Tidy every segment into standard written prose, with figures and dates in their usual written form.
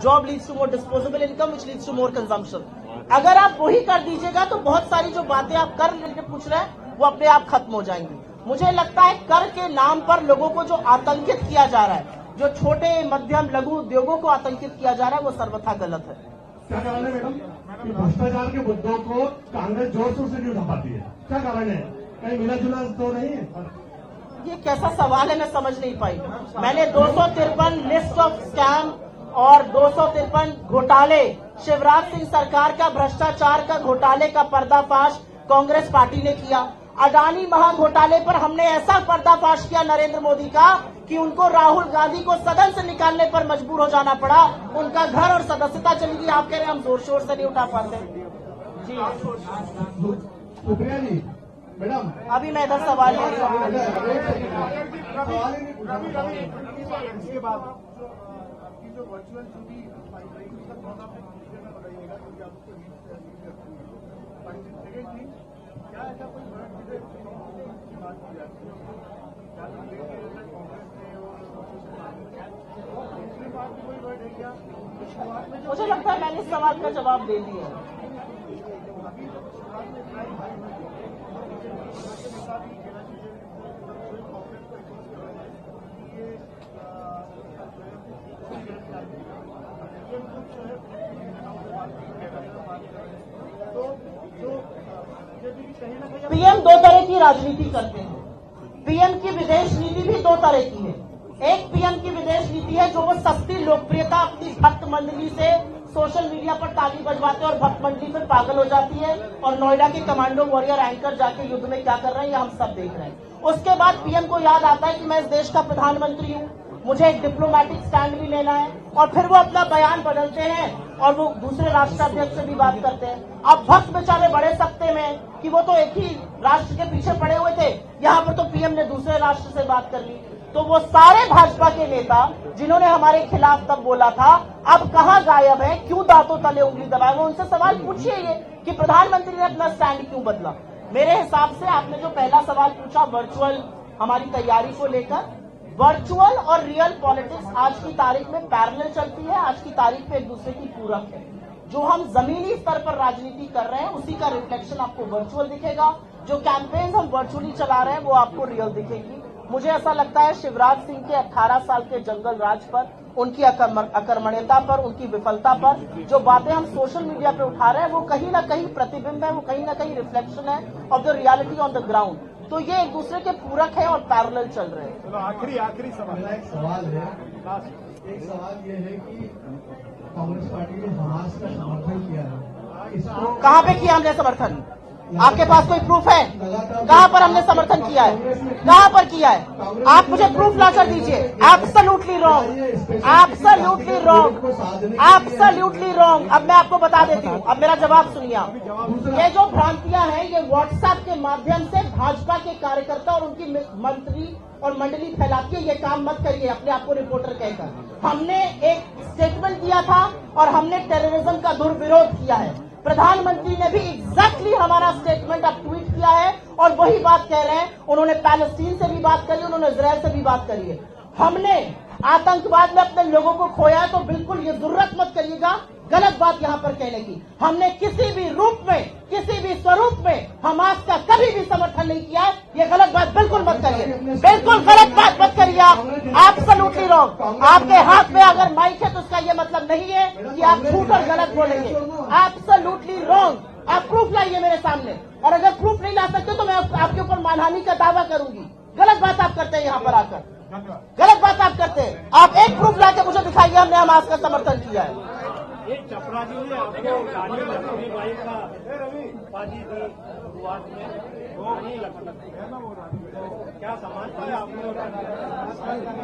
Job leads to more disposable income which leads to more consumption. अगर आप वही कर दीजिएगा तो बहुत सारी जो बातें आप कर रिलेटेड पूछ रहे हैं वो अपने आप खत्म हो जाएंगी। मुझे लगता है कर के नाम पर लोगों को जो आतंकित किया जा रहा है, जो छोटे मध्यम लघु उद्योगों को आतंकित किया जा रहा है, वो सर्वथा गलत है। क्या कारण है मैडम कि भ्रष्टाचार के मुद्दों को कांग्रेस जोर शोर से नहीं उठा पाती है? क्या कारण है? कहीं मिला जुला तो नहीं है? ये कैसा सवाल है, मैं समझ नहीं पाई। मैंने 253 लिस्ट ऑफ स्कैम और 253 घोटाले, शिवराज सिंह सरकार का भ्रष्टाचार का घोटाले का पर्दाफाश कांग्रेस पार्टी ने किया। अडानी महाघोटाले पर हमने ऐसा पर्दाफाश किया नरेंद्र मोदी का कि उनको राहुल गांधी को सदन से निकालने पर मजबूर हो जाना पड़ा। उनका घर और सदस्यता चली गई। आप कह रहे हैं हम जोर शोर से नहीं उठा पाते। जी सुप्रिया जी, मैडम अभी मैं इधर सवाल इसके बाद मुझे लगता है मैंने इस सवाल का जवाब दे दिया। पीएम दो तरह की राजनीति करते हैं। पीएम की विदेश नीति भी दो तरह की है। एक पीएम की विदेश नीति है जो वो सस्ती लोकप्रियता अपनी भक्त मंडली से सोशल मीडिया पर ताली बजवाते हैं और भक्त मंडली फिर पागल हो जाती है और नोएडा के कमांडो वॉरियर एंकर जाके युद्ध में क्या कर रहे हैं ये हम सब देख रहे हैं। उसके बाद पीएम को याद आता है कि मैं इस देश का प्रधानमंत्री हूँ, मुझे एक डिप्लोमेटिक स्टैंड भी लेना है, और फिर वो अपना बयान बदलते हैं और वो दूसरे राष्ट्राध्यक्ष से भी बात करते हैं। अब भक्त बेचारे बड़े सकते में कि वो तो एक ही राष्ट्र के पीछे पड़े हुए थे, यहाँ पर तो पीएम ने दूसरे राष्ट्र से बात कर ली। तो वो सारे भाजपा के नेता जिन्होंने हमारे खिलाफ तब बोला था, अब कहाँ गायब है, क्यों दांतों तले उंगली दबाए? वो उनसे सवाल पूछिए ये कि प्रधानमंत्री ने अपना स्टैंड क्यों बदला। मेरे हिसाब से आपने जो पहला सवाल पूछा वर्चुअल हमारी तैयारी को लेकर, वर्चुअल और रियल पॉलिटिक्स आज की तारीख में पैरेलल चलती है, आज की तारीख में एक दूसरे की पूरक है। जो हम जमीनी स्तर पर राजनीति कर रहे हैं उसी का रिफ्लेक्शन आपको वर्चुअल दिखेगा, जो कैंपेन हम वर्चुअली चला रहे हैं वो आपको रियल दिखेगी। मुझे ऐसा लगता है शिवराज सिंह के 18 साल के जंगल राज पर, उनकी अकर्मण्यता पर, उनकी विफलता पर जो बातें हम सोशल मीडिया पे उठा रहे हैं वो कहीं ना कहीं प्रतिबिंब है, वो कहीं ना कहीं रिफ्लेक्शन है of the reality on the ground. तो ये एक दूसरे के पूरक है और पैरेलल चल रहे हैं। चलो आखिरी सवाल है। एक सवाल ये है कि कांग्रेस पार्टी ने हमास का समर्थन किया है, इसको कहाँ पे किया हमने समर्थन? आपके पास कोई प्रूफ है? कहाँ पर हमने समर्थन किया है? कहाँ पर किया है? आप मुझे प्रूफ ला कर दीजिए। Absolutely wrong, absolutely wrong, absolutely wrong. अब मैं आपको बता देती हूँ, अब मेरा जवाब सुनिए। ये जो भ्रांतियां हैं ये व्हाट्सएप के माध्यम से भाजपा के कार्यकर्ता और उनकी मंत्री और मंडली फैलाती है। ये काम मत करिए अपने आप को रिपोर्टर कहकर। हमने एक स्टेटमेंट दिया था और हमने टेररिज्म का दुर्विरोध किया है। प्रधानमंत्री ने भी एग्जैक्टली हमारा स्टेटमेंट अब ट्वीट किया है और वही बात कह रहे हैं। उन्होंने पैलेस्टीन से भी बात करी, उन्होंने इजराइल से भी बात करी है। हमने आतंकवाद में अपने लोगों को खोया है, तो बिल्कुल ये जरूरत मत करिएगा गलत बात यहाँ पर कहने की। हमने किसी भी रूप में, किसी भी स्वरूप में हमास का कभी भी समर्थन नहीं किया है। ये गलत बात बिल्कुल मत करिए, बिल्कुल गलत बात मत करिए आप। Absolutely wrong. आपके हाथ में अगर माइक है तो उसका ये मतलब नहीं है कि आप झूठ और गलत बोलेंगे। Absolutely wrong. आप प्रूफ लाइए मेरे सामने, और अगर प्रूफ नहीं ला सकते तो मैं आपके ऊपर मानहानि का दावा करूंगी। गलत बात आप करते हैं यहाँ पर आकर, गलत बात आप करते हैं। आप एक प्रूफ लाके मुझे दिखाइए हमने हमास का समर्थन किया है। एक चपरासी ने आपको गाड़ी लक्ष्मी बाई का उपाधि दी शुरुआत में, वो नहीं लगता क्या समाज है आपने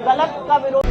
गलत का विरोध